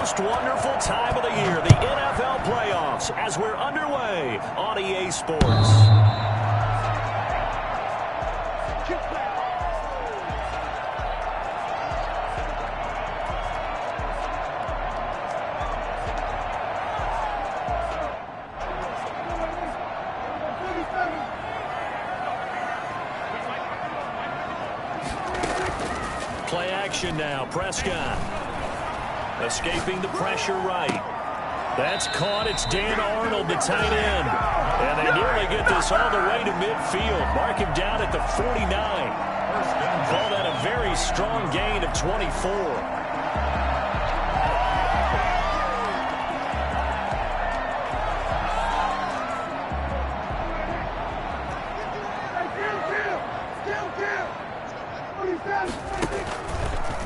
most wonderful time of the year, the NFL playoffs, as we're underway on EA Sports. Play action now. Prescott escaping the pressure right. That's caught. It's Dan Arnold, the tight end. And they nearly get this all the way to midfield. Mark him down at the 49. Call that a very strong gain of 24.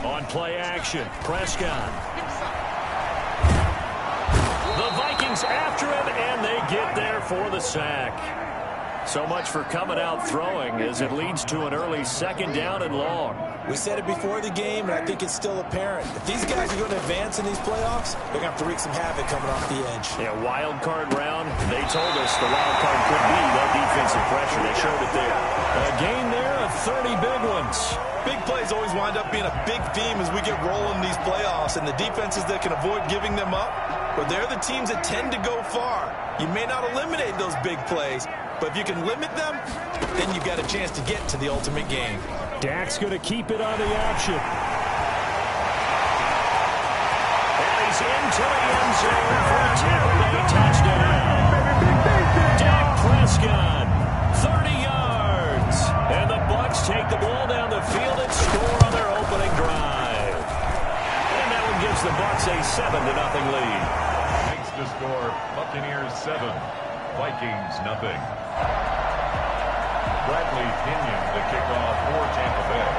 On play action, Prescott. The Vikings after him, and they get there for the sack. So much for coming out throwing as it leads to an early second down and long. We said it before the game, and I think it's still apparent. If these guys are going to advance in these playoffs, they're going to have to wreak some havoc coming off the edge. Yeah, wild card round. They told us the wild card could be that defensive pressure. They showed it there. A gain there of 30 big ones. Big plays always wind up being a big theme as we get rolling these playoffs, and the defenses that can avoid giving them up, but they're the teams that tend to go far. You may not eliminate those big plays, but if you can limit them, then you've got a chance to get to the ultimate game. Dak's going to keep it on the action. And he's into the end zone for a Tampa Bay touchdown. Dak Prescott, 30 yards. And the Bucs take the ball down the field and score on their opening drive. And that one gives the Bucs a 7-0 lead. Makes the score Buccaneers 7, Vikings 0. Bradley Pinion, the kickoff for Tampa Bay.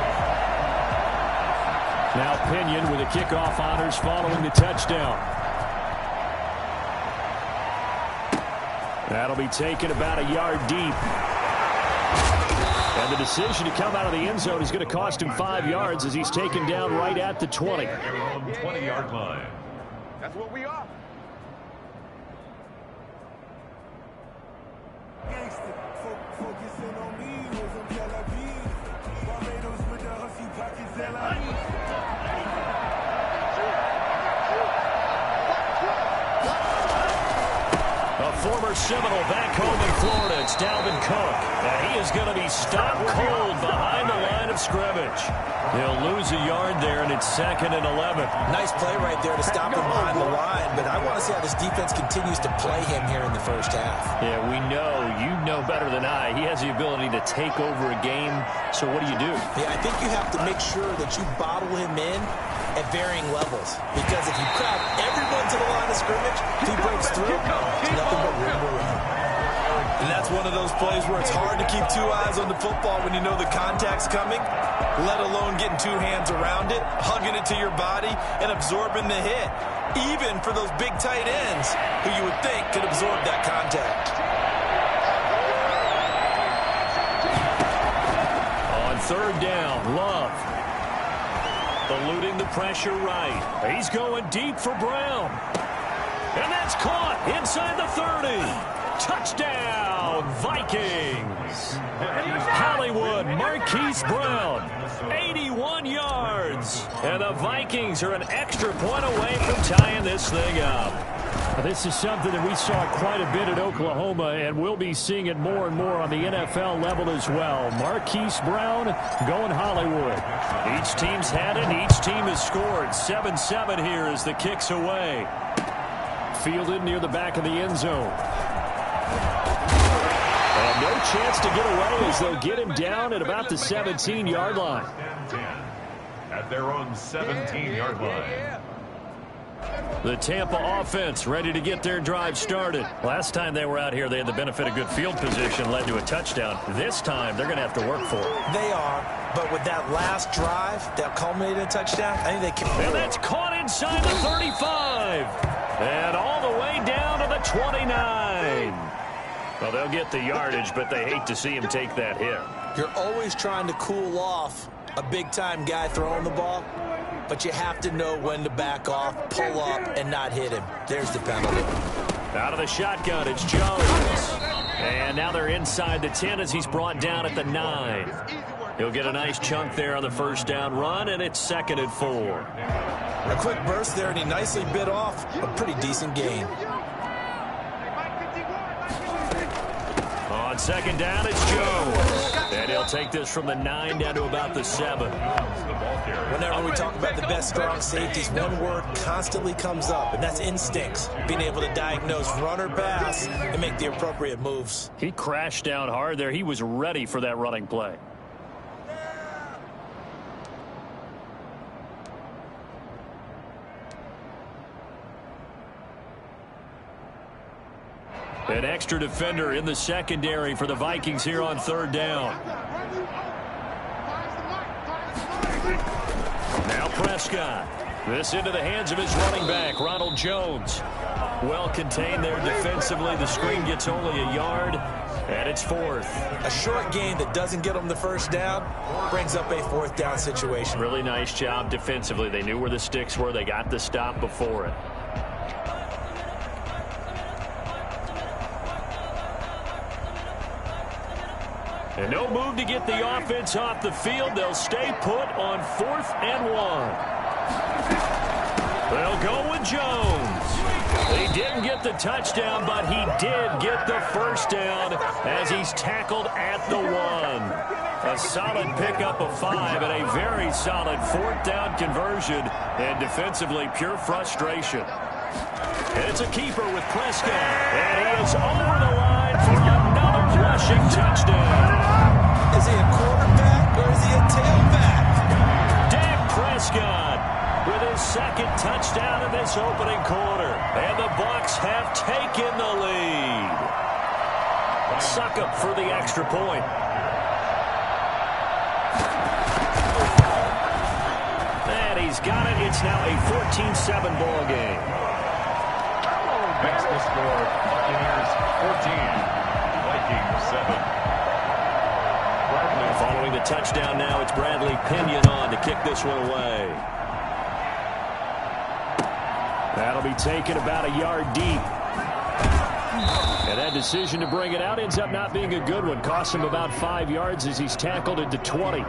Now Pinion with the kickoff honors following the touchdown. That'll be taken about a yard deep. And the decision to come out of the end zone is going to cost him 5 yards as he's taken down right at the 20. Their own 20-yard line. That's what we are. Former Seminole back home in Florida. It's Dalvin Cook. And he is going to be stopped cold behind the line of scrimmage. He'll lose a yard there, and it's 2nd and 11. Nice play right there to stop him behind the line, but I want to see how this defense continues to play him here in the first half. Yeah, we know. You know better than I. He has the ability to take over a game, so what do? Yeah, I think you have to make sure that you bottle him in at varying levels, because if you crowd everyone to the line of scrimmage, if he breaks through, it's nothing but room to run. And that's one of those plays where it's hard to keep 2 eyes on the football when you know the contact's coming, let alone getting 2 hands around it, hugging it to your body, and absorbing the hit, even for those big tight ends who you would think could absorb that contact. On 3rd down, Love. Eluding the pressure right. He's going deep for Brown. And that's caught inside the 30. Touchdown, Vikings. Hollywood, Marquise Brown, 81 yards. And the Vikings are an extra point away from tying this thing up. This is something that we saw quite a bit at Oklahoma, and we'll be seeing it more and more on the NFL level as well. Marquise Brown going Hollywood. Each team's had it, each team has scored. 7-7 here as the kick's away. Fielded near the back of the end zone. And no chance to get away as they'll get him down at about the 17-yard line. At their own 17-yard line. The Tampa offense ready to get their drive started. Last time they were out here, they had the benefit of good field position, led to a touchdown. This time, they're going to have to work for it. They are, but with that last drive that culminated in a touchdown, I think they can. And that's caught inside the 35. And all the way down to the 29. Well, they'll get the yardage, but they hate to see him take that hit. You're always trying to cool off a big-time guy throwing the ball. but you have to know when to back off, pull up, and not hit him. There's the penalty. Out of the shotgun, it's Jones. And now they're inside the 10 as he's brought down at the 9. He'll get a nice chunk there on the first down run, and it's 2nd and 4. A quick burst there, and he nicely bit off a pretty decent gain. On 2nd down, it's Jones. And he'll take this from the 9 down to about the 7. Whenever we talk about the best strong safeties, one word constantly comes up, and that's instincts. Being able to diagnose run or pass and make the appropriate moves. He crashed down hard there. He was ready for that running play. An extra defender in the secondary for the Vikings here on 3rd down. Now Prescott. This into the hands of his running back, Ronald Jones. Well contained there defensively. The screen gets only a yard, and it's 4th. A short gain that doesn't get them the first down brings up a 4th down situation. Really nice job defensively. They knew where the sticks were. They got the stop before it. And no move to get the offense off the field. They'll stay put on 4th and 1. They'll go with Jones. He didn't get the touchdown, but he did get the first down as he's tackled at the 1. A solid pickup of 5 and a very solid 4th down conversion. And defensively, pure frustration. And it's a keeper with Prescott. And he is over the line for another rushing touchdown. Is he a quarterback or is he a tailback? Dak Prescott with his 2nd touchdown in this opening quarter. And the Bucs have taken the lead. Suck up for the extra point. And he's got it. It's now a 14-7 ball game. Makes the score Buccaneers 14, Vikings 7. Following the touchdown now, it's Bradley Pinion on to kick this one away. That'll be taken about a yard deep. And that decision to bring it out ends up not being a good one. Costs him about 5 yards as he's tackled into 20.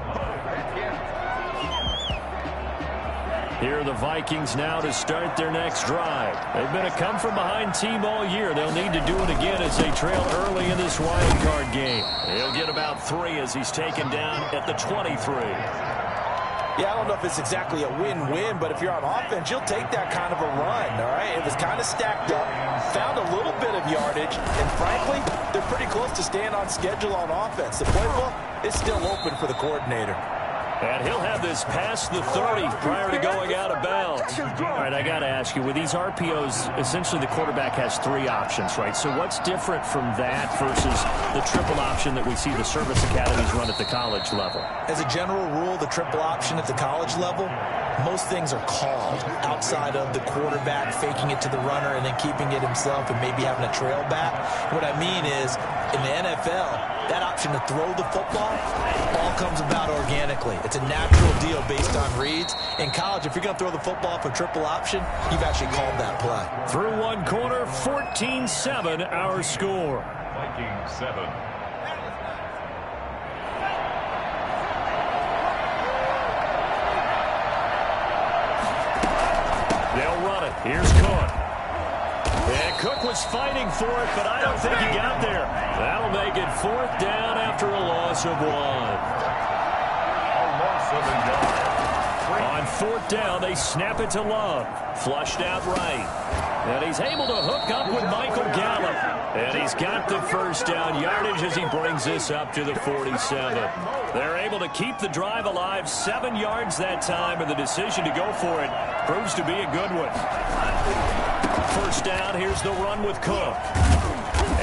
Here are the Vikings now to start their next drive. They've been a come-from-behind team all year. They'll need to do it again as they trail early in this wild card game. He'll get about 3 as he's taken down at the 23. Yeah, I don't know if it's exactly a win-win, but if you're on offense, you'll take that kind of a run, all right? It was kind of stacked up, found a little bit of yardage, and frankly, they're pretty close to staying on schedule on offense. The playbook is still open for the coordinator. And he'll have this past the 30 prior to going out of bounds. All right, I got to ask you, with these RPOs, essentially the quarterback has 3 options, right? So what's different from that versus the triple option that we see the service academies run at the college level? As a general rule, the triple option at the college level, most things are called outside of the quarterback faking it to the runner and then keeping it himself and maybe having a trail back. What I mean is, in the NFL, that option to throw the football all comes about organically. It's a natural deal based on reads. In college, if you're going to throw the football for triple option, you've actually called that play. Through one quarter, 14-7 our score. Vikings 7. They'll run it. Here's Cook. And Cook was fighting for it, but I don't think he got there. That'll make it 4th down after a loss of 1. On 4th down, they snap it to Love. Flushed out right. And he's able to hook up with Michael Gallup. And he's got the first down yardage as he brings this up to the 47. They're able to keep the drive alive, 7 yards that time, and the decision to go for it proves to be a good one. First down, here's the run with Cook.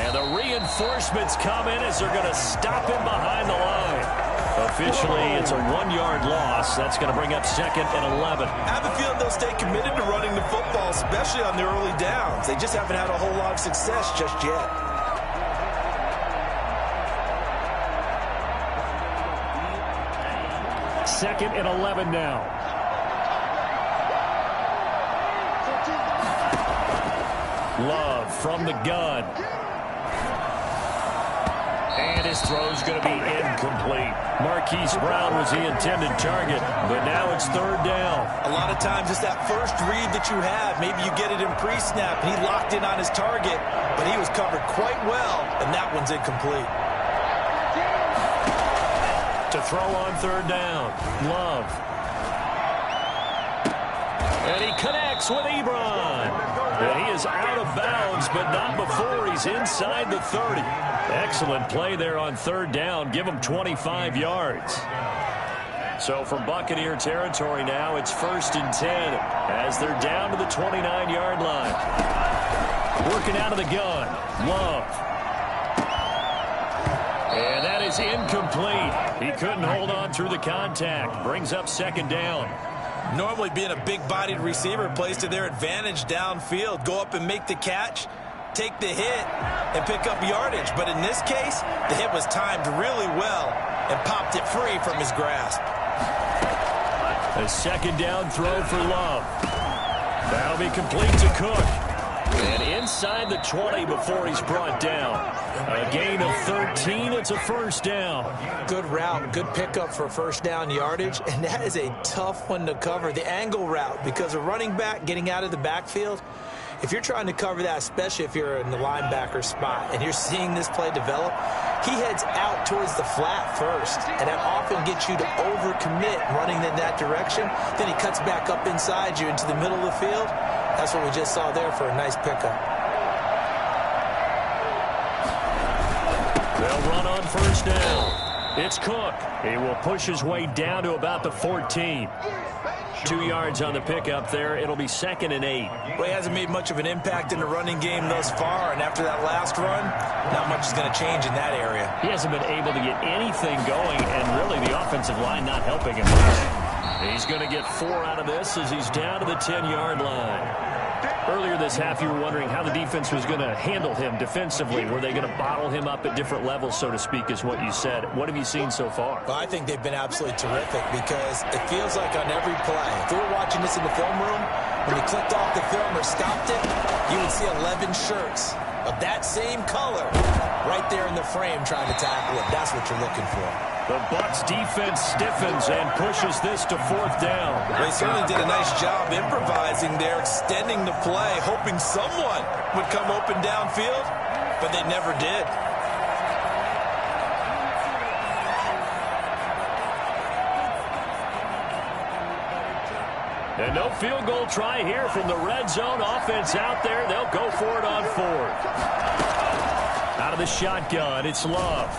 And the reinforcements come in as they're going to stop him behind the line. Officially, it's a 1-yard loss. That's going to bring up 2nd and 11. I have a feeling they'll stay committed to running the football, especially on the early downs. They just haven't had a whole lot of success just yet. Second and 11 now. Love from the gun. And his throw's going to be incomplete. Marquise Brown was the intended target, but now it's third down. A lot of times it's that first read that you have. Maybe you get it in pre-snap, and he locked in on his target, but he was covered quite well, and that one's incomplete. To throw on third down, Love. And he connects with Ebron. And he is out of bounds, but not before he's inside the 30. Excellent play there on third down. Give him 25 yards. So from Buccaneer territory now, it's 1st and 10 as they're down to the 29-yard line. Working out of the gun, Love. And that is incomplete. He couldn't hold on through the contact. Brings up 2nd down. Normally being a big-bodied receiver plays to their advantage downfield. Go up and make the catch, take the hit, and pick up yardage. But in this case, the hit was timed really well and popped it free from his grasp. A 2nd down throw for Love. That'll be complete to Cook. And inside the 20 before he's brought down. A gain of 13. It's a 1st down. Good route, good pickup for 1st down yardage, and that is a tough one to cover, the angle route, because a running back getting out of the backfield, if you're trying to cover that, especially if you're in the linebacker spot and you're seeing this play develop, he heads out towards the flat first, and that often gets you to overcommit running in that direction. Then he cuts back up inside you into the middle of the field. That's what we just saw there for a nice pickup. They'll run on 1st down. It's Cook. He will push his way down to about the 14. 2 yards on the pickup there. It'll be 2nd and 8. Well, he hasn't made much of an impact in the running game thus far, and after that last run, not much is going to change in that area. He hasn't been able to get anything going, and really the offensive line not helping him much. He's going to get 4 out of this as he's down to the 10-yard line. Earlier this half, you were wondering how the defense was going to handle him defensively. Were they going to bottle him up at different levels, so to speak, is what you said. What have you seen so far? Well, I think they've been absolutely terrific because it feels like on every play, if we were watching this in the film room, when we clicked off the film or stopped it, you would see 11 shirts of that same color right there in the frame trying to tackle it. That's what you're looking for. The Bucs defense stiffens and pushes this to 4th down. They certainly did a nice job improvising there, extending the play, hoping someone would come open downfield, but they never did. And no field goal try here from the red zone. Offense out there. They'll go for it on 4th. Out of the shotgun, it's Love.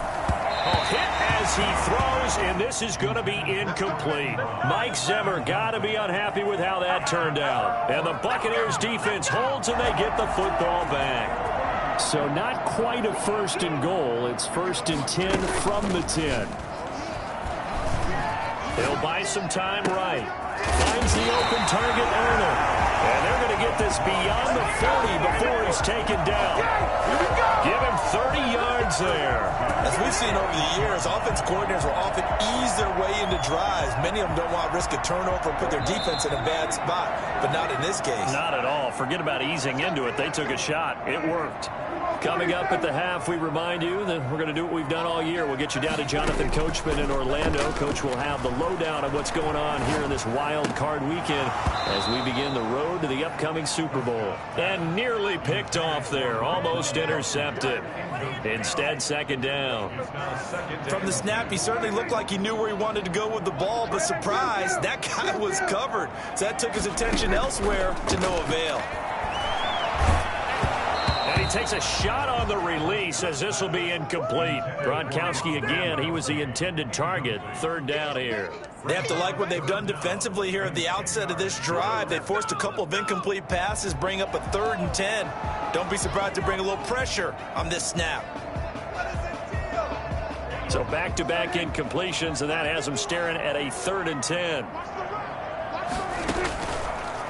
Hit as he throws, and this is going to be incomplete. Mike Zimmer got to be unhappy with how that turned out. And the Buccaneers defense holds, and they get the football back. So not quite a 1st and goal. It's 1st and 10 from the 10. He'll buy some time right. Finds the open target, Arnold. And they're going to get this beyond the 40 before he's taken down. Give him 30 yards there. As we've seen over the years, offense coordinators will often ease their way into drives. Many of them don't want to risk a turnover or put their defense in a bad spot, but not in this case. Not at all. Forget about easing into it. They took a shot. It worked. Coming up at the half, we remind you that we're going to do what we've done all year. We'll get you down to Jonathan Coachman in Orlando. Coach will have the lowdown of what's going on here in this wild card weekend as we begin the road to the upcoming Super Bowl. And nearly picked off there. Almost intercepted. Instead, 2nd down. From the snap, he certainly looked like he knew where he wanted to go with the ball, but surprise, that guy was covered. So that took his attention elsewhere to no avail. And he takes a shot on the release as this will be incomplete. Gronkowski again, he was the intended target. 3rd down here. They have to like what they've done defensively here at the outset of this drive. They forced a couple of incomplete passes, bring up a 3rd and 10. Don't be surprised to bring a little pressure on this snap. So back-to-back incompletions, and that has them staring at a 3rd and 10.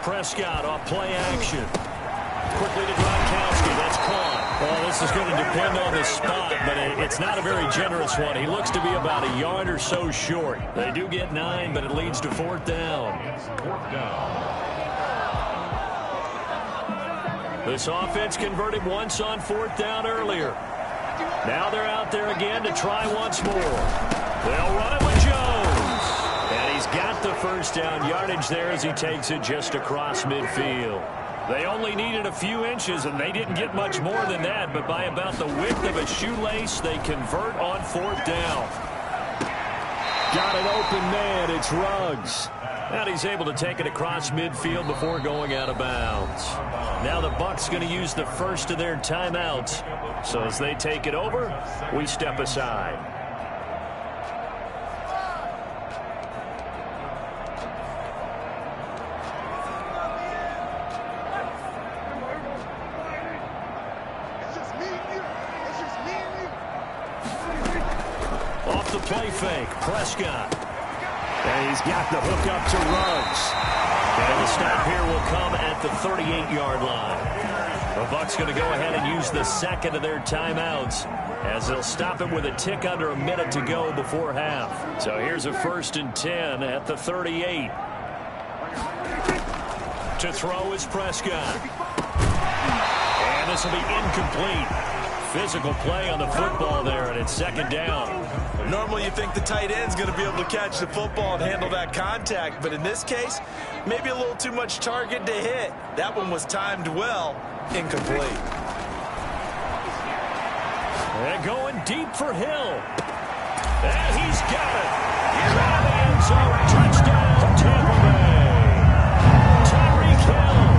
Prescott off play action. Quickly to Gronkowski. That's caught. Well, this is going to depend on the spot, but it's not a very generous one. He looks to be about a yard or so short. They do get 9, but it leads to 4th down. 4th down. This offense converted once on 4th down earlier. Now they're out there again to try once more. They'll run it with Jones. And he's got the first down yardage there as he takes it just across midfield. They only needed a few inches, and they didn't get much more than that. But by about the width of a shoelace, they convert on 4th down. Got an open man. It's Ruggs. And he's able to take it across midfield before going out of bounds. Now the Bucs going to use the first of their timeouts. So as they take it over, we step aside. Off the play fake, Prescott. And he's got the hook up to Ruggs. And the stop here will come at the 38-yard line. The Bucs going to go ahead and use the second of their timeouts as they'll stop it with a tick under a minute to go before half. So here's a 1st and 10 at the 38. To throw is Prescott. And this will be incomplete. Physical play on the football there, and it's 2nd down. Normally you think the tight end's going to be able to catch the football and handle that contact, but in this case, maybe a little too much target to hit. That one was timed well, incomplete. They're going deep for Hill. And he's got it. Grab the end zone. Touchdown, Tampa Bay. Tyreek Hill,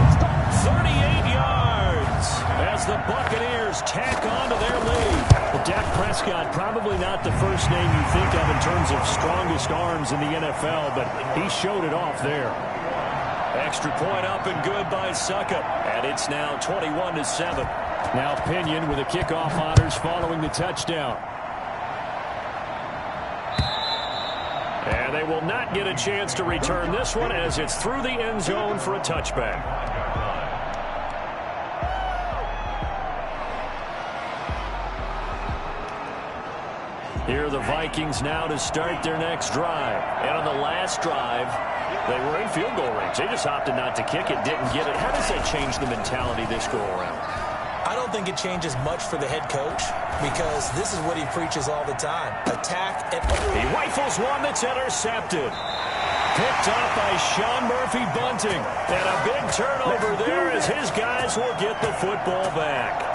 38 yards as the Buccaneers tack on to their lead. Well, Dak Prescott, probably not the first name you think of in terms of strongest arms in the NFL, but he showed it off there. Extra point up and good by Succop, and it's now 21-7. Now Pinion with the kickoff honors following the touchdown. And they will not get a chance to return this one as it's through the end zone for a touchback. Here are the Vikings now to start their next drive. And on the last drive, they were in field goal range. They just opted not to kick it, didn't get it. How does that change the mentality this go-around? I don't think it changes much for the head coach because this is what he preaches all the time. Attack and... He rifles one that's intercepted. Picked up by Sean Murphy-Bunting. And a big turnover there as his guys will get the football back.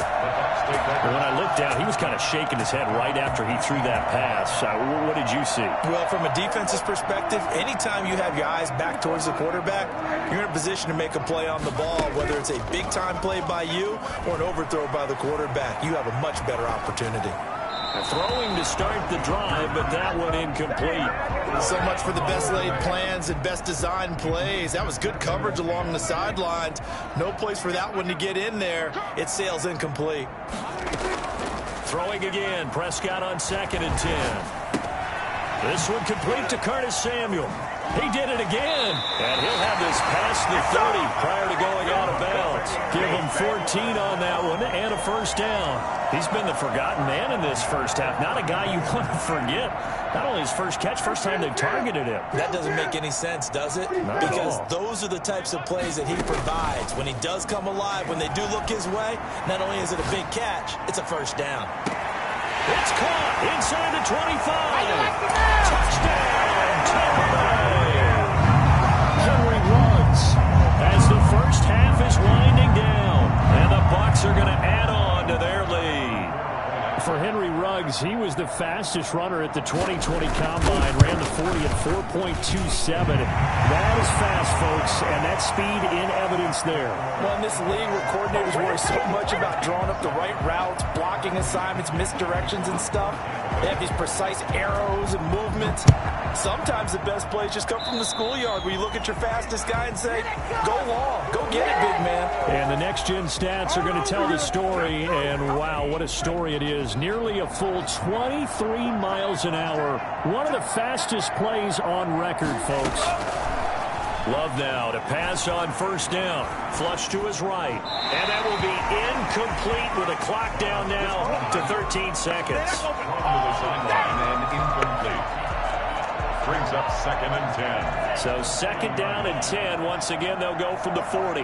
When I looked down, he was kind of shaking his head right after he threw that pass. What did you see? Well, from a defense's perspective, anytime you have your eyes back towards the quarterback, you're in a position to make a play on the ball, whether it's a big-time play by you or an overthrow by the quarterback. You have a much better opportunity. Throwing to start the drive, but that one incomplete. So much for the best laid plans and best designed plays. That was good coverage along the sidelines. No place for that one to get in there. It sails incomplete. Throwing again. Prescott on 2nd and 10. This one complete to Curtis Samuel. He did it again. And he'll have this past the 30 prior to going out of bounds. Give him 14 on that one and a first down. He's been the forgotten man in this first half. Not a guy you want to forget. Not only his first catch, first time they targeted him. That doesn't make any sense, does it? Because those are the types of plays that he provides. When he does come alive, when they do look his way, not only is it a big catch, it's a first down. It's caught inside the 25. Touchdown, Tampa Bay. Henry Ruggs as the first half is winding down. And the Bucs are going to add on to their lead. For Henry Ruggs, he was the fastest runner at the 2020 Combine. Ran the 40 at 4.27. That is fast, folks, and that speed in evidence there. Well, in this league where coordinators worry so much about drawing up the right routes, blocking assignments, misdirections and stuff, they have these precise arrows and movements. Sometimes the best plays just come from the schoolyard where you look at your fastest guy and say, go long, go get it, big man. And the next-gen stats are going to tell the story, and wow, what a story it is. Nearly a full 23 miles an hour. One of the fastest plays on record, folks. Love now to pass on first down. Flush to his right. And that will be incomplete with a clock down now to 13 seconds. Incomplete. Brings up 2nd and 10. So 2nd down and 10. Once again, they'll go from the 40.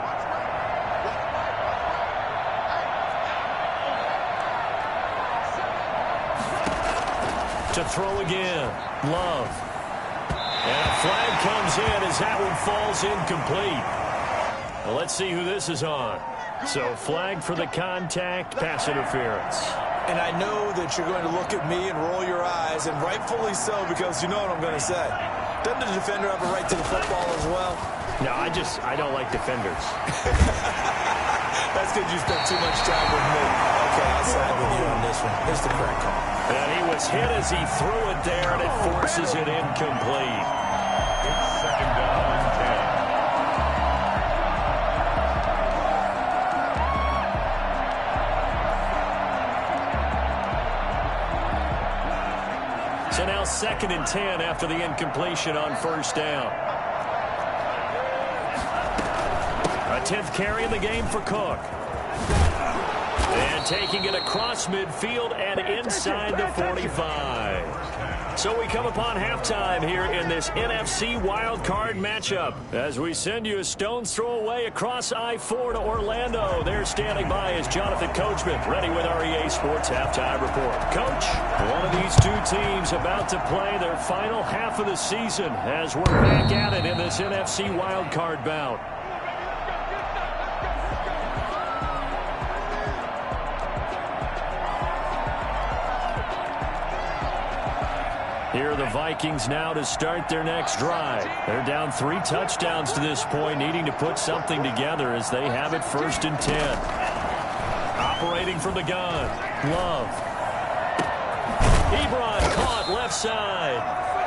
To throw again. Love. And a flag comes in as that one falls incomplete. Well, let's see who this is on. So flag for the contact, pass interference. And I know that you're going to look at me and roll your eyes, and rightfully so, because you know what I'm going to say. Doesn't the defender have a right to the football as well? No, I don't like defenders. That's because you spent too much time with me. Okay, I'll side with you on this one. Here's the correct call. And he was hit as he threw it there, and it forces it incomplete. It's second down and 10. So now 2nd and 10 after the incompletion on first down. A 10th carry in the game for Cook. And taking it across midfield and inside the 45. So we come upon halftime here in this NFC wildcard matchup as we send you a stone's throw away across I-4 to Orlando. There standing by is Jonathan Coachman, ready with our EA Sports Halftime Report. Coach, one of these two teams about to play their final half of the season as we're back at it in this NFC wildcard bout. Here are the Vikings now to start their next drive. They're down 3 touchdowns to this point, needing to put something together as they have it 1st and 10. Operating from the gun. Love. Ebron caught left side.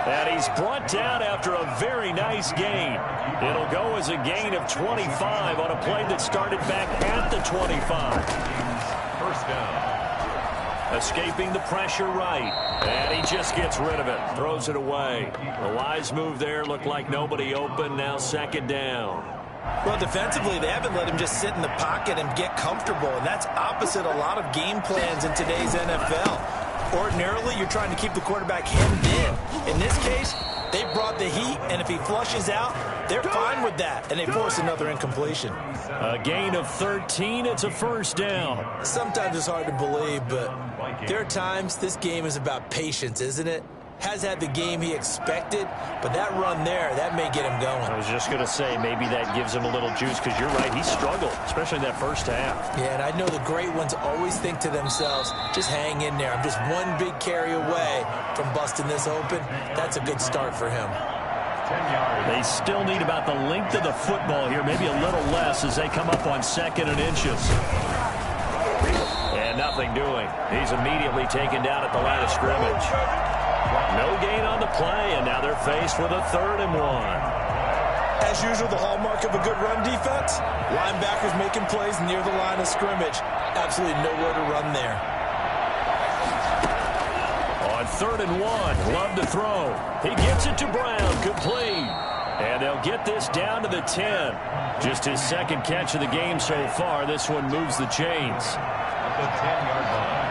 And he's brought down after a very nice gain. It'll go as a gain of 25 on a play that started back at the 25. First down. Escaping the pressure right. And he just gets rid of it. Throws it away. A wise move there. Looked like nobody open. Now 2nd down. Well, defensively, they haven't let him just sit in the pocket and get comfortable. And that's opposite a lot of game plans in today's NFL. Ordinarily, you're trying to keep the quarterback hemmed in. In this case, they brought the heat. And if he flushes out, they're fine with that. And they force another incompletion. A gain of 13. It's a 1st down. Sometimes it's hard to believe, but there are times this game is about patience, isn't it? Has had the game he expected, but that run there, that may get him going. I was just going to say, maybe that gives him a little juice, because you're right, he struggled, especially in that first half. Yeah, and I know the great ones always think to themselves, just hang in there. I'm just one big carry away from busting this open. That's a good start for him. They still need about the length of the football here, maybe a little less as they come up on 2nd and inches. And nothing doing. He's immediately taken down at the line of scrimmage. No gain on the play, and now they're faced with a 3rd and 1. As usual, the hallmark of a good run defense, linebackers making plays near the line of scrimmage. Absolutely nowhere to run there. On 3rd and 1, Love to throw. He gets it to Brown, complete. And they'll get this down to the 10. Just his 2nd catch of the game so far. This one moves the chains. At the 10-yard line.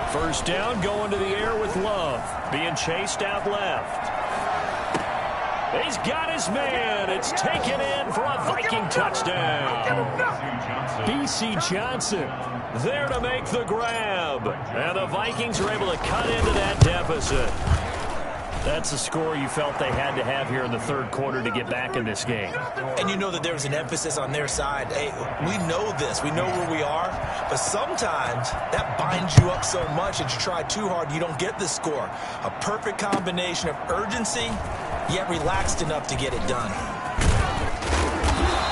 1st down, going to the air with Love. Being chased out left. He's got his man. It's taken in for a Viking touchdown. B.C. Johnson there to make the grab. And the Vikings are able to cut into that deficit. That's a score you felt they had to have here in the 3rd quarter to get back in this game. And you know that there was an emphasis on their side. Hey, we know this. We know where we are. But sometimes that binds you up so much that you try too hard, you don't get the score. A perfect combination of urgency, yet relaxed enough to get it done.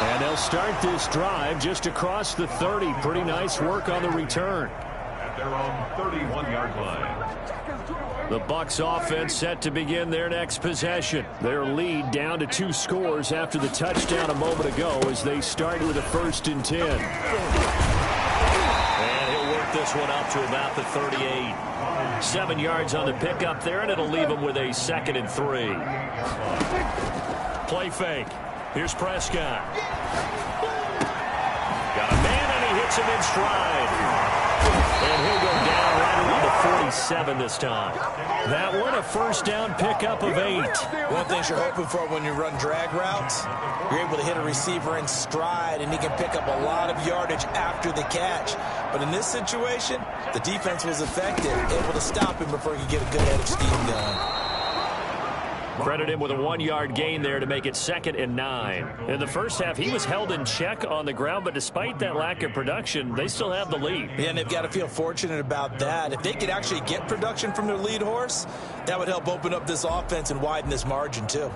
And they'll start this drive just across the 30. Pretty nice work on the return. At their own 31-yard line. The Bucs offense set to begin their next possession. Their lead down to 2 scores after the touchdown a moment ago as they start with a 1st and 10. And he'll work this one up to about the 38. 7 yards on the pickup there, and it'll leave him with a 2nd and 3. Play fake. Here's Prescott. Got a man, and he hits him in stride. And he'll go down right around the 37 this time. That one, a first down pickup of 8. One of the things you're hoping for when you run drag routes, you're able to hit a receiver in stride, and he can pick up a lot of yardage after the catch. But in this situation, the defense was effective, able to stop him before he could get a good head of steam going. Credit him with a 1-yard gain there to make it 2nd and 9. In the first half, he was held in check on the ground, but despite that lack of production, they still have the lead. Yeah, and they've got to feel fortunate about that. If they could actually get production from their lead horse, that would help open up this offense and widen this margin too.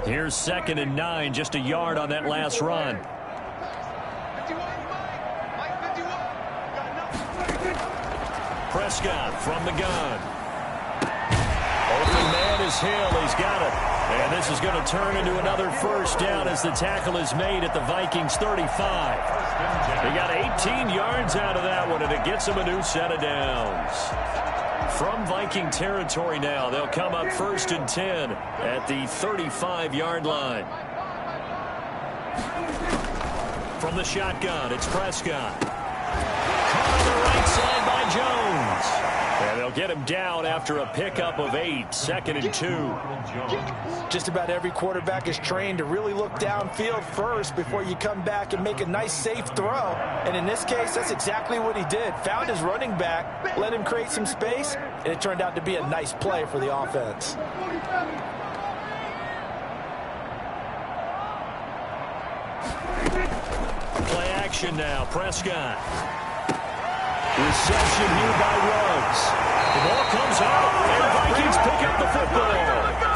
Here's 2nd and 9, just a yard on that last run. Prescott from the gun. Open man is Hill. He's got it. And this is going to turn into another first down as the tackle is made at the Vikings 35. They got 18 yards out of that one, and it gets them a new set of downs. From Viking territory now, they'll come up 1st and 10 at the 35-yard line. From the shotgun, it's Prescott. Caught on the right side by Jones. And they'll get him down after a pickup of 8, 2nd and 2. Just about every quarterback is trained to really look downfield first before you come back and make a nice, safe throw. And in this case, that's exactly what he did. Found his running back, let him create some space, and it turned out to be a nice play for the offense. Play action now, Prescott. Reception here by Ruggs. The ball comes out, and Vikings pick up the football.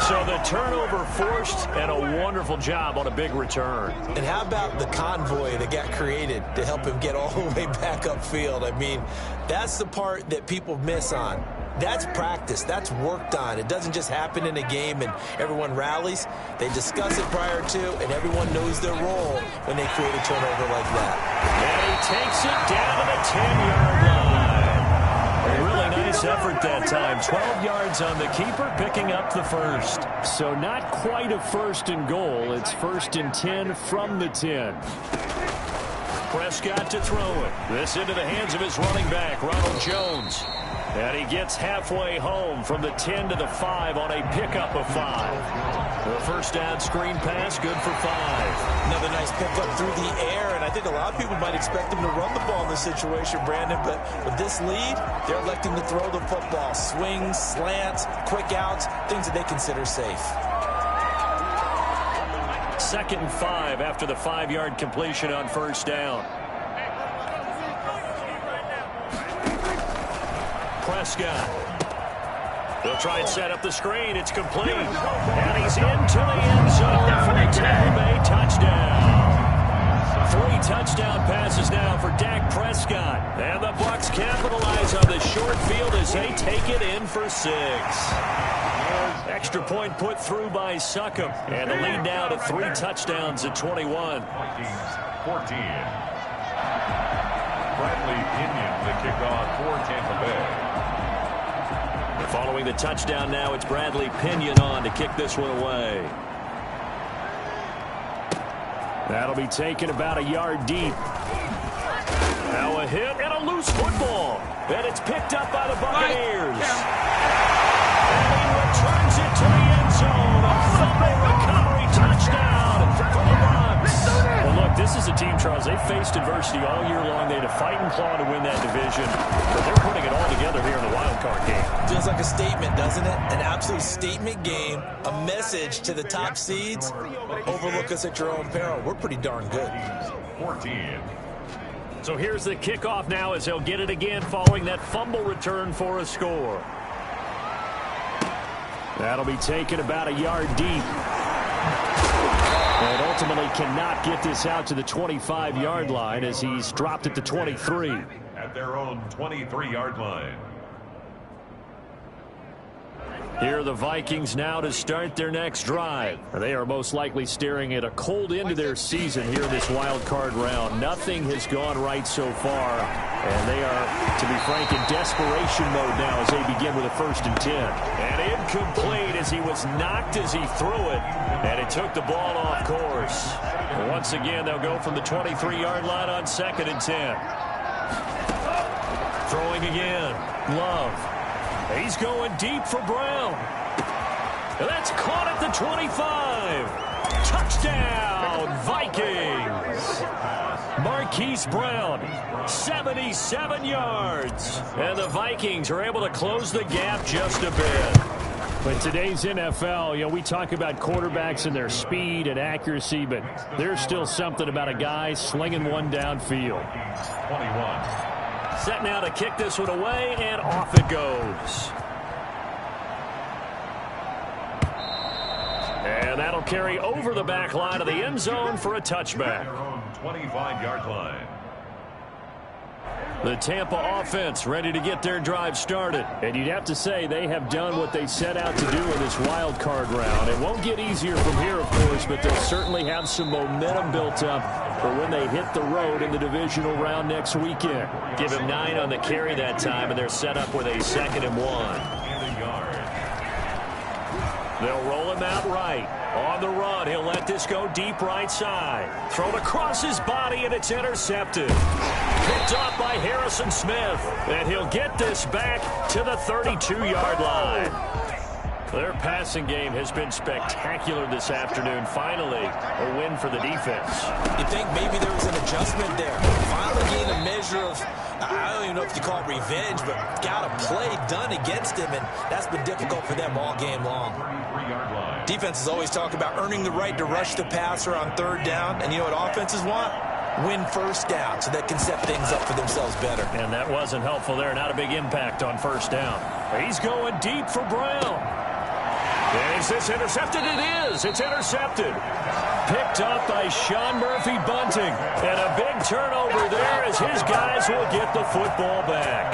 So the turnover forced, and a wonderful job on a big return. And how about the convoy that got created to help him get all the way back upfield? I mean, that's the part that people miss on. That's practice. That's worked on. It doesn't just happen in a game and everyone rallies. They discuss it prior to, and everyone knows their role when they create a turnover like that. And he takes it down to the 10-yard line. A really nice effort that time. 12 yards on the keeper, picking up the first. So not quite a 1st and goal. It's 1st and 10 from the 10. Prescott to throw it. This into the hands of his running back, Ronald Jones. And he gets halfway home from the 10 to the 5 on a pickup of 5. The first down screen pass, good for 5. Another nice pickup through the air, and I think a lot of people might expect him to run the ball in this situation, Brandon, but with this lead, they're electing to throw the football. Swings, slants, quick outs, things that they consider safe. 2nd and 5 after the 5-yard completion on first down. Prescott. They'll try and set up the screen. It's complete. And he's into the end zone for a Tampa Bay touchdown. 3 touchdown passes now for Dak Prescott. And the Bucs capitalize on the short field as they take it in for 6. Extra point put through by Succop. And the lead now to 3 touchdowns at 21. Vikings 14. Bradley Pinion, the kickoff for Tampa Bay. Following the touchdown now, it's Bradley Pinion on to kick this one away. That'll be taken about a yard deep. Now a hit and a loose football. And it's picked up by the Buccaneers. And he returns it to the end zone. A fumble recovery touchdown for the Bucs. Well, look, this is a team, Charles. They faced adversity all year long. They had to fight and claw to win that division. But they're putting it all together here in the wild card game. Feels like a statement, doesn't it? An absolute statement game, a message to the top seeds. Overlook us at your own peril. We're pretty darn good. 14. So here's the kickoff now as they'll get it again following that fumble return for a score. That'll be taken about a yard deep. And ultimately cannot get this out to the 25-yard line as he's dropped it to 23. At their own 23-yard line. Here are the Vikings now to start their next drive. They are most likely staring at a cold end to their season here in this wild card round. Nothing has gone right so far, and they are to be frank, in desperation mode now as they begin with a 1st and 10. And incomplete as he was knocked as he threw it. And it took the ball off course. Once again, they'll go from the 23-yard line on 2nd and 10. Throwing again. Love. He's going deep for Brown. And that's caught at the 25. Touchdown, Vikings. Marquise Brown, 77 yards. And the Vikings are able to close the gap just a bit. But today's NFL, we talk about quarterbacks and their speed and accuracy, but there's still something about a guy slinging one downfield. 21. Set now to kick this one away, and off it goes. And that'll carry over the back line of the end zone for a touchback. 25-yard line. The Tampa offense ready to get their drive started. And you'd have to say they have done what they set out to do in this wild card round. It won't get easier from here, of course, but they'll certainly have some momentum built up for when they hit the road in the divisional round next weekend. Give him 9 on the carry that time, and they're set up with a 2nd and 1. They'll roll him out right. On the run, he'll let this go deep right side. Thrown across his body, and it's intercepted. Picked off by Harrison Smith. And he'll get this back to the 32-yard line. Their passing game has been spectacular this afternoon. Finally, a win for the defense. You think maybe there was an adjustment there. Finally gained a measure of, I don't even know if you call it revenge, but got a play done against him, and that's been difficult for them all game long. Defenses always talk about earning the right to rush the passer on 3rd down, and you know what offenses want? Win 1st down so they can set things up for themselves better. And that wasn't helpful there. Not a big impact on 1st down. He's going deep for Brown. And is this intercepted? It is. It's intercepted. Picked up by Sean Murphy-Bunting. And a big turnover there as his guys will get the football back.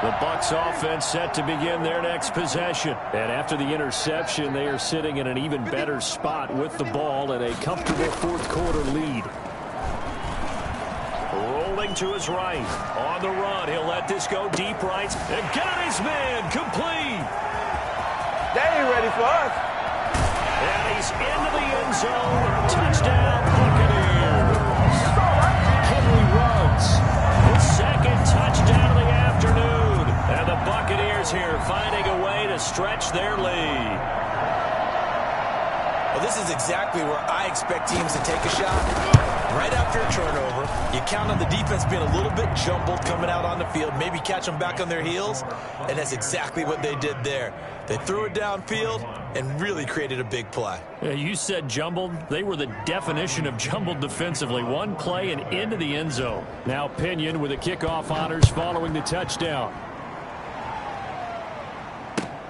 The Bucs offense set to begin their next possession. And after the interception, they are sitting in an even better spot with the ball and a comfortable 4th quarter lead. Rolling to his right. On the run, he'll let this go deep right. And got his man complete. They ain't ready for us. And he's into the end zone. Touchdown, Buccaneers. Henry Ruggs, his 2nd touchdown of the afternoon. And the Buccaneers here finding a way to stretch their lead. Well, this is exactly where I expect teams to take a shot. Right after a turnover, you count on the defense being a little bit jumbled coming out on the field, maybe catch them back on their heels, and that's exactly what they did there. They threw it downfield and really created a big play. Yeah, you said jumbled. They were the definition of jumbled defensively. One play and into the end zone. Now Pinion with the kickoff honors following the touchdown.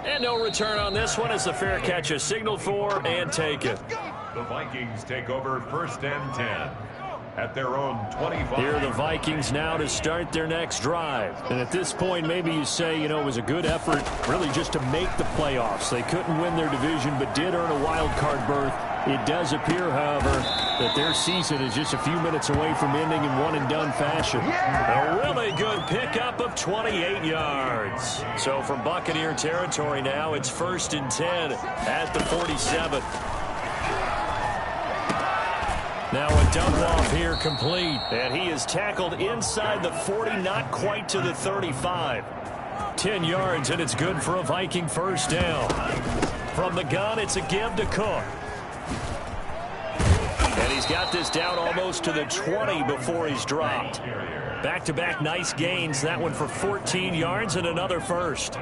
And no return on this one as the fair catch is signaled for and taken. The Vikings take over 1st and 10 at their own 25. Here are the Vikings now to start their next drive. And at this point, maybe you say, it was a good effort really just to make the playoffs. They couldn't win their division but did earn a wild card berth. It does appear, however, that their season is just a few minutes away from ending in one-and-done fashion. A really good pickup of 28 yards. So from Buccaneer territory now, it's 1st and 10 at the 47. Now a dump-off here complete. And he is tackled inside the 40, not quite to the 35. 10 yards, and it's good for a Viking 1st down. From the gun, it's a give to Cook. And he's got this down almost to the 20 before he's dropped. Back-to-back nice gains. That one for 14 yards and another 1st.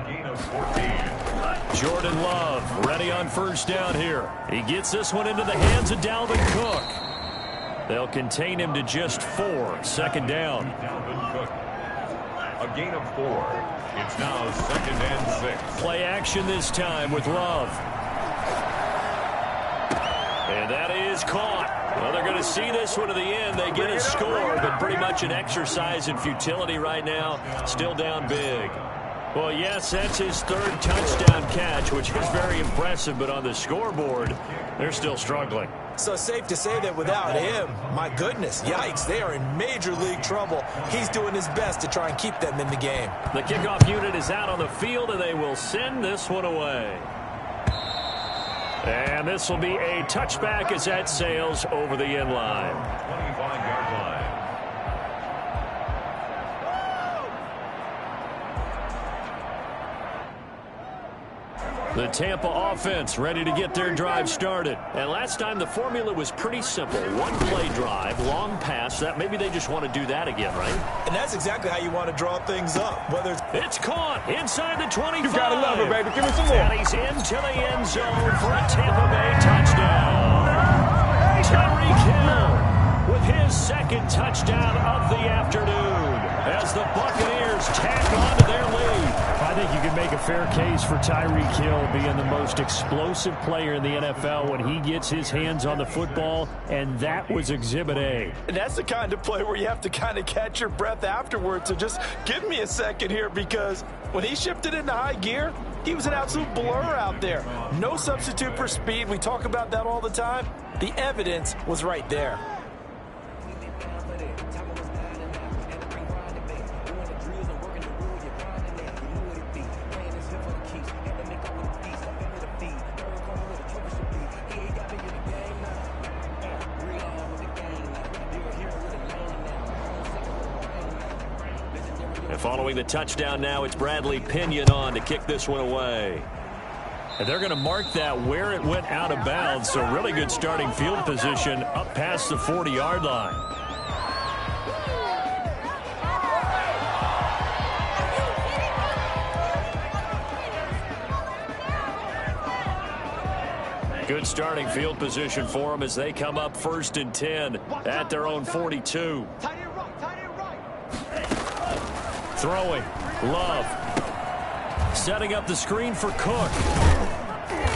Jordan Love ready on 1st down here. He gets this one into the hands of Dalvin Cook. They'll contain him to just 4. 2nd down. Dalvin Cook. A gain of 4. It's now 2nd and 6. Play action this time with Love. And that is caught. Well, they're going to see this one to the end. They get a score, but pretty much an exercise in futility right now. Still down big. Well, yes, that's his third touchdown catch, which is very impressive, but on the scoreboard, they're still struggling. So safe to say that without him, my goodness, yikes, they are in major league trouble. He's doing his best to try and keep them in the game. The kickoff unit is out on the field, and they will send this one away. And this will be a touchback as that sails over the end line. 25-yard line. The Tampa offense ready to get their drive started. And last time the formula was pretty simple. One play drive, long pass. That maybe they just want to do that again, right? And that's exactly how you want to draw things up. Whether it's caught inside the 25. You gotta love it, baby. Give me some more. And he's into the end zone for a Tampa Bay touchdown. Tyreek Hill with his second touchdown of the afternoon as the Buccaneers tack on to their lead. I think you can make a fair case for Tyreek Hill being the most explosive player in the NFL when he gets his hands on the football, and that was Exhibit A. And that's the kind of play where you have to kind of catch your breath afterwards. So just give me a second here, because when he shifted into high gear, he was an absolute blur out there. No substitute for speed. We talk about that all the time. The evidence was right there. Following the touchdown now, it's Bradley Pinion on to kick this one away. And they're going to mark that where it went out of bounds, so really good starting field position up past the 40-yard line. Good starting field position for them as they come up 1st and 10 at their own 42. Throwing, Love. Setting up the screen for Cook.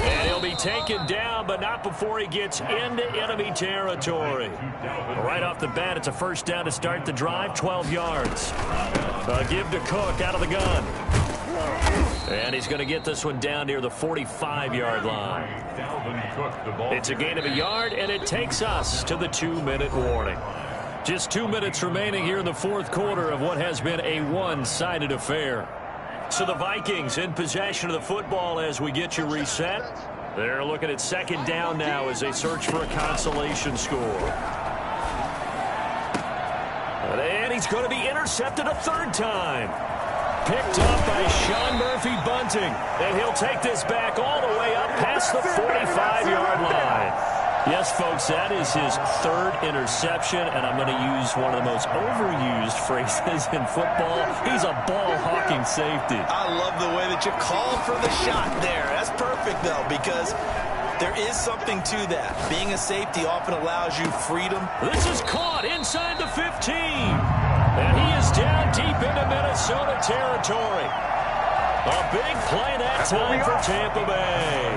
And he'll be taken down, but not before he gets into enemy territory. Right off the bat, it's a first down to start the drive, 12 yards. Give to Cook out of the gun. And he's going to get this one down near the 45-yard line. It's a gain of a yard, and it takes us to the 2-minute warning. Just 2 minutes remaining here in the fourth quarter of what has been a one-sided affair. So the Vikings in possession of the football as we get you reset. They're looking at second down now as they search for a consolation score. And he's going to be intercepted a third time. Picked up by Sean Murphy-Bunting. And he'll take this back all the way up past the 45-yard line. Yes, folks, that is his third interception, and I'm going to use one of the most overused phrases in football. He's a ball-hawking safety. I love the way that you called for the shot there. That's perfect, though, because there is something to that. Being a safety often allows you freedom. This is caught inside the 15, and he is down deep into Minnesota territory. A big play that time for Tampa Bay.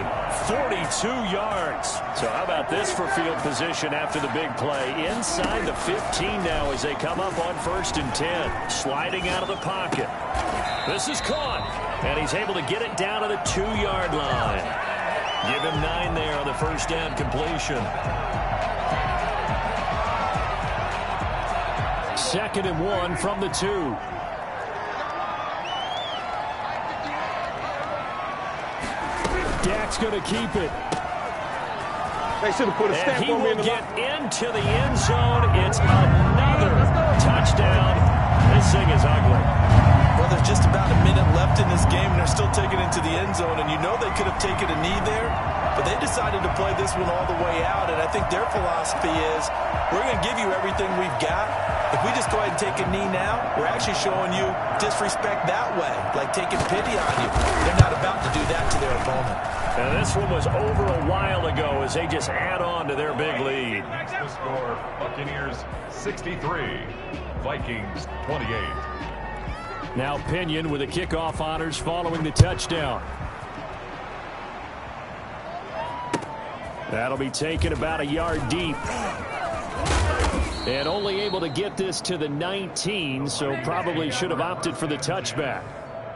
42 yards. So how about this for field position after the big play? Inside the 15 now as they come up on 1st and 10. Sliding out of the pocket. This is caught. And he's able to get it down to the 2-yard line. Give him 9 there on the first down completion. 2nd and 1 from the 2. Dak's going to keep it. They should have put a stamp on me in the get into the end zone. It's another touchdown. This thing is ugly. Well, there's just about a minute left in this game, and they're still taking it into the end zone. And you know they could have taken a knee there, but they decided to play this one all the way out. And I think their philosophy is, we're going to give you everything we've got. If we just go ahead and take a knee now, we're actually showing you disrespect that way, like taking pity on you. They're not about to do that to their opponent. And this one was over a while ago as they just add on to their big lead. The score, Buccaneers 63, Vikings 28. Now Pinion with the kickoff honors following the touchdown. That'll be taken about a yard deep. And only able to get this to the 19, so probably should have opted for the touchback.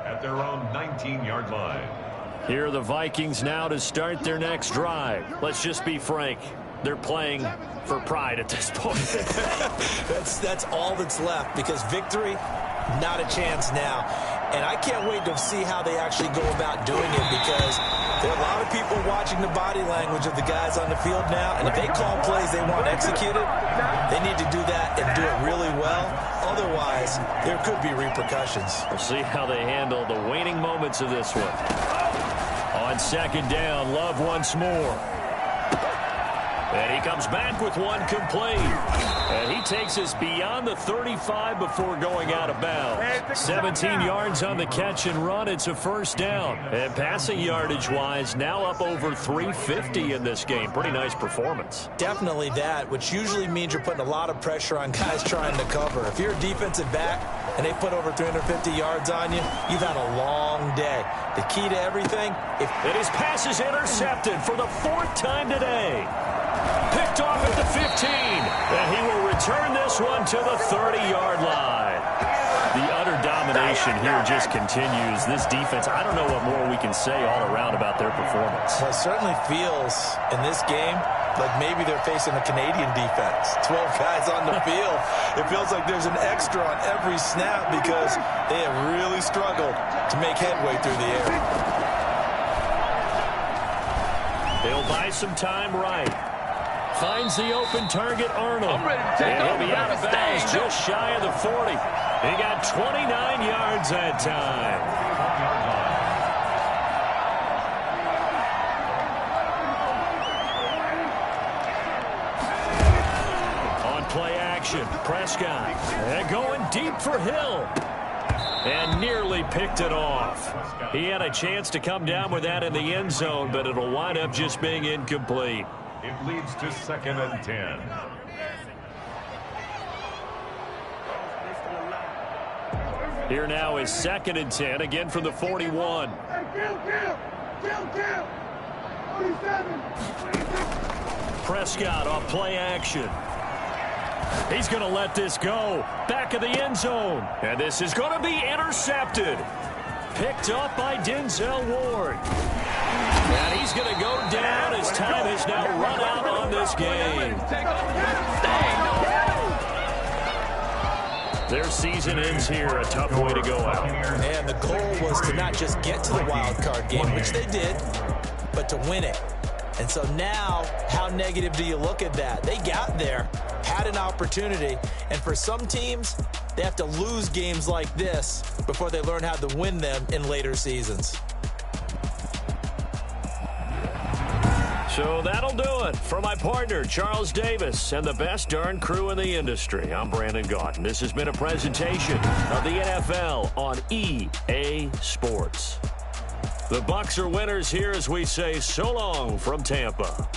at their own 19-yard line. Here are the Vikings now to start their next drive. Let's just be frank. They're playing for pride at this point. That's all that's left, because victory, not a chance now. And I can't wait to see how they actually go about doing it, because there are a lot of people watching the body language of the guys on the field now, and if they call plays they want executed, they need to do that and do it really well. Otherwise, there could be repercussions. We'll see how they handle the waning moments of this one. On second down, Love once more. And he comes back with one complete. And he takes us beyond the 35 before going out of bounds. 17 yards on the catch and run. It's a first down. And passing yardage-wise, now up over 350 in this game. Pretty nice performance. Definitely that, which usually means you're putting a lot of pressure on guys trying to cover. If you're a defensive back and they put over 350 yards on you, you've had a long day. The key to everything, and his pass is intercepted for the fourth time today. Picked off at the 15, and he will return this one to the 30-yard line. The utter domination here just continues. This defense, I don't know what more we can say all around about their performance. Well, it certainly feels in this game like maybe they're facing a Canadian defense. 12 guys on the field. It feels like there's an extra on every snap because they have really struggled to make headway through the air. They'll buy some time right. Finds the open target, Arnold. And he'll be out of bounds just shy of the 40. He got 29 yards that time. On play action, Prescott. And going deep for Hill. And nearly picked it off. He had a chance to come down with that in the end zone, but it'll wind up just being incomplete. It leads to 2nd and 10. Here now is 2nd and 10, again from the 41. Prescott off play action. He's going to let this go. Back of the end zone. And this is going to be intercepted. Picked up by Denzel Ward. And he's going to go down as time has now run out on this game. Their season ends here. A tough way to go out. And the goal was to not just get to the wild card game, which they did, but to win it. And so now, how negative do you look at that? They got there, had an opportunity, and for some teams, they have to lose games like this before they learn how to win them in later seasons. So that'll do it for my partner, Charles Davis, and the best darn crew in the industry. I'm Brandon Gaudin. This has been a presentation of the NFL on EA Sports. The Bucs are winners here as we say so long from Tampa.